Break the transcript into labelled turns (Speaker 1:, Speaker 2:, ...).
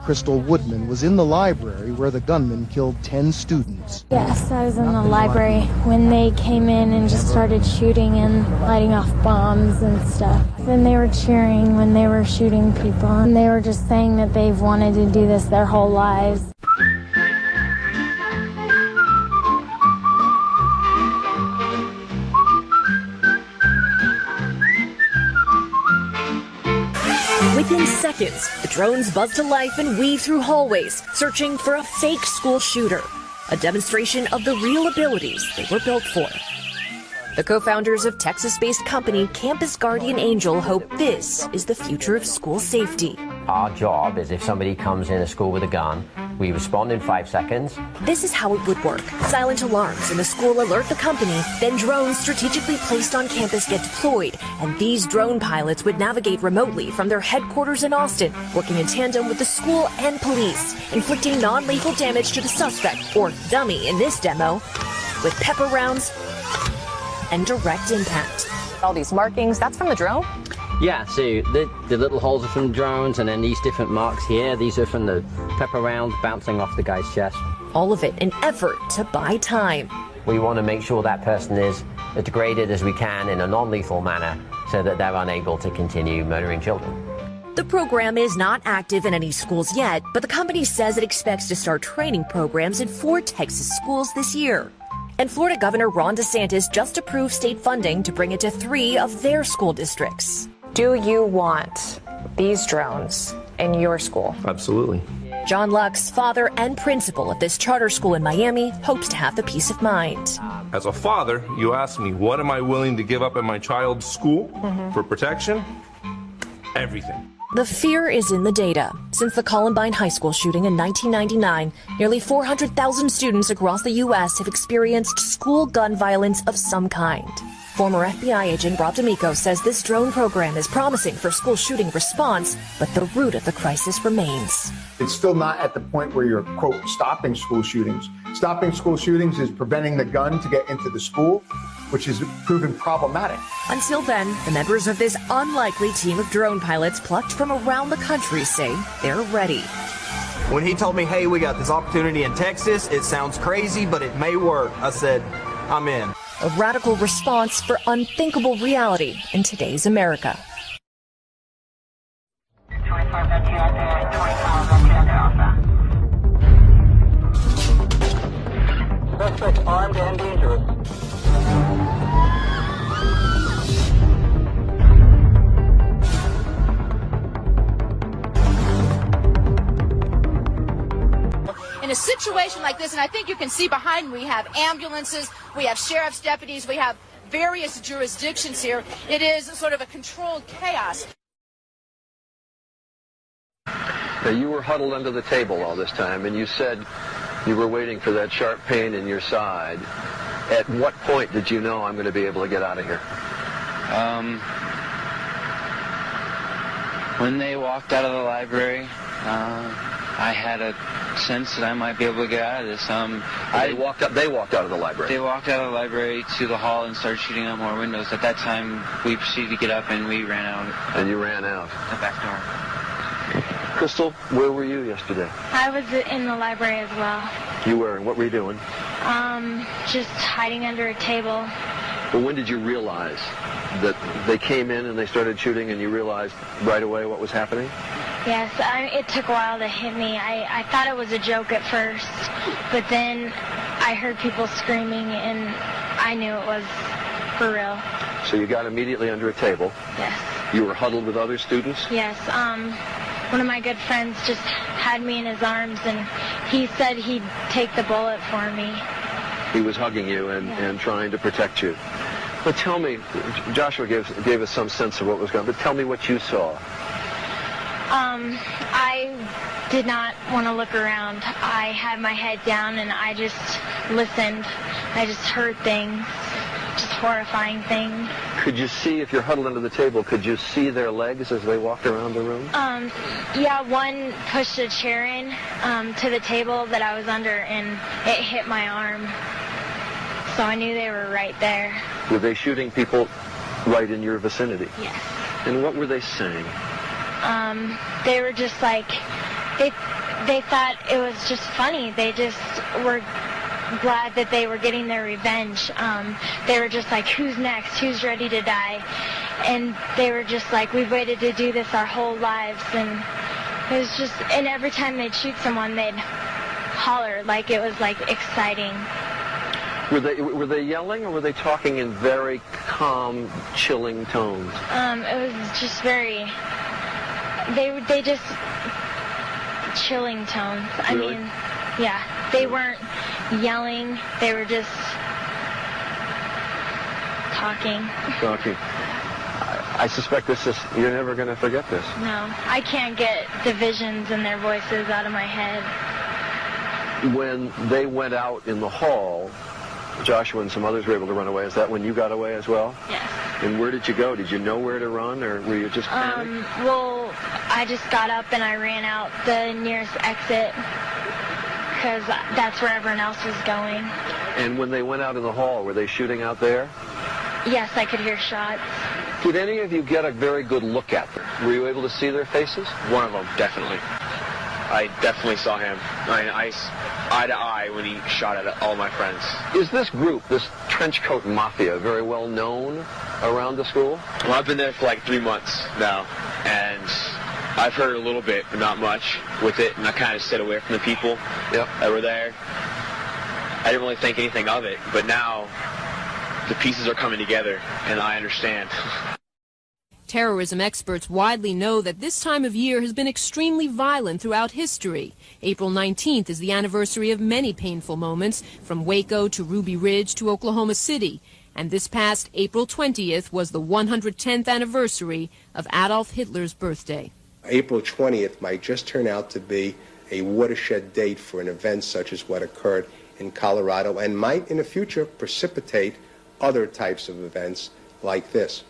Speaker 1: Crystal Woodman was in the library where the gunman killed 10 students.
Speaker 2: Yes, I was in the library when they came in and just started shooting and lighting off bombs and stuff. Then they were cheering when they were shooting people, and they were just saying that they've wanted to do this their whole lives.
Speaker 3: Within seconds, the drones buzz to life and weave through hallways, searching for a fake school shooter, a demonstration of the real abilities they were built for. The co-founders of Texas-based company Campus Guardian Angel hope this is the future of school safety.
Speaker 4: Our job is if somebody comes in a school with a gun, we respond in 5 seconds.
Speaker 3: This is how it would work. Silent alarms in the school alert the company, then drones strategically placed on campus get deployed, and these drone pilots would navigate remotely from their headquarters in Austin, working in tandem with the school and police, inflicting non-lethal damage to the suspect, or dummy in this demo, with pepper rounds and direct impact.
Speaker 5: All these markings, that's from the drone?
Speaker 4: Yeah, so the little holes are from the drones, and then these different marks here, these are from the pepper rounds bouncing off the guy's chest.
Speaker 3: All of it an effort to buy time.
Speaker 4: We want to make sure that person is as degraded as we can in a non-lethal manner so that they're unable to continue murdering children.
Speaker 3: The program is not active in any schools yet, but the company says it expects to start training programs in 4 Texas schools this year. And Florida Governor Ron DeSantis just approved state funding to bring it to 3 of their school districts.
Speaker 5: Do you want these drones in your school?
Speaker 6: Absolutely.
Speaker 3: John Lux, father and principal of this charter school in Miami, hopes to have the peace of mind.
Speaker 6: As a father, you ask me, what am I willing to give up in my child's school for protection? Everything.
Speaker 3: The fear is in the data. Since the Columbine high school shooting in 1999, nearly 400,000 students across the U.S. have experienced school gun violence of some kind. Former FBI agent Rob D'Amico says this drone program is promising for school shooting response, but the root of the crisis remains.
Speaker 7: It's still not at the point where you're, quote, stopping school shootings. Stopping school shootings is preventing the gun to get into the school, which is proven problematic.
Speaker 3: Until then, the members of this unlikely team of drone pilots plucked from around the country say they're ready.
Speaker 8: When he told me, hey, we got this opportunity in Texas, it sounds crazy, but it may work, I said, I'm in.
Speaker 3: A radical response for unthinkable reality in today's America.
Speaker 8: Suspect armed and dangerous.
Speaker 9: In a situation like this, and I think you can see behind me, we have ambulances, we have sheriff's deputies, we have various jurisdictions here. It is sort of a controlled chaos.
Speaker 10: Now, you were huddled under the table all this time, and you said you were waiting for that sharp pain in your side. At what point did you know I'm going to be able to get out of here?
Speaker 11: When they walked out of the library, I had a sense that I might be able to get out of this.
Speaker 10: They walked out of the library?
Speaker 11: They walked out of the library to the hall and started shooting out more windows. At that time, we proceeded to get up and we ran out.
Speaker 10: And you ran out?
Speaker 11: The back door.
Speaker 10: Crystal, where were you yesterday?
Speaker 2: I was in the library as well.
Speaker 10: You were, and what were you doing?
Speaker 2: Just hiding under a table.
Speaker 10: Well, when did you realize that they came in and they started shooting and you realized right away what was happening?
Speaker 2: Yes, it took a while to hit me. I thought it was a joke at first, but then I heard people screaming and I knew it was for real.
Speaker 10: So you got immediately under a table?
Speaker 2: Yes.
Speaker 10: You were huddled with other students?
Speaker 2: Yes, one of my good friends just had me in his arms and he said he'd take the bullet for me.
Speaker 10: He was hugging you and trying to protect you. But tell me, Joshua gave us some sense of what was going on, but tell me what you saw.
Speaker 2: I did not want to look around. I had my head down and I just listened. I just heard things, just horrifying things.
Speaker 10: Could you see, if you're huddled under the table, could you see their legs as they walked around the room?
Speaker 2: Yeah, one pushed a chair in to the table that I was under and it hit my arm. So I knew they were right there.
Speaker 10: Were they shooting people right in your vicinity?
Speaker 2: Yes.
Speaker 10: And what were they saying?
Speaker 2: They were just like, they thought it was just funny. They just were glad that they were getting their revenge. They were just like, who's next? Who's ready to die? And they were just like, we've waited to do this our whole lives. And it was just, and every time they'd shoot someone, they'd holler like it was like exciting.
Speaker 10: Were they yelling, or were they talking in very calm, chilling tones?
Speaker 2: It was just very, they just chilling tones.
Speaker 10: Really?
Speaker 2: I mean, yeah, they weren't yelling. They were just talking.
Speaker 10: I suspect you're never going to forget this.
Speaker 2: No, I can't get the visions and their voices out of my head.
Speaker 10: When they went out in the hall, Joshua and some others were able to run away. Is that when you got away as well?
Speaker 2: Yes.
Speaker 10: And where did you go? Did you know where to run, or were you just panicked?
Speaker 2: Well, I just got up and I ran out the nearest exit because that's where everyone else was going.
Speaker 10: And when they went out in the hall, were they shooting out there?
Speaker 2: Yes, I could hear shots.
Speaker 10: Did any of you get a very good look at them? Were you able to see their faces?
Speaker 12: One of them, definitely. I definitely saw him. I eye to eye when he shot at all my friends.
Speaker 10: Is this group, this trench coat mafia, very well known around the school?
Speaker 12: Well, I've been there for like 3 months now, and I've heard a little bit, but not much with it, and I kind of stayed away from the people that were there. I didn't really think anything of it, but now the pieces are coming together, and I understand.
Speaker 13: Terrorism experts widely know that this time of year has been extremely violent throughout history. April 19th is the anniversary of many painful moments, from Waco to Ruby Ridge to Oklahoma City. And this past April 20th was the 110th anniversary of Adolf Hitler's birthday.
Speaker 14: April 20th might just turn out to be a watershed date for an event such as what occurred in Colorado, and might in the future precipitate other types of events like this.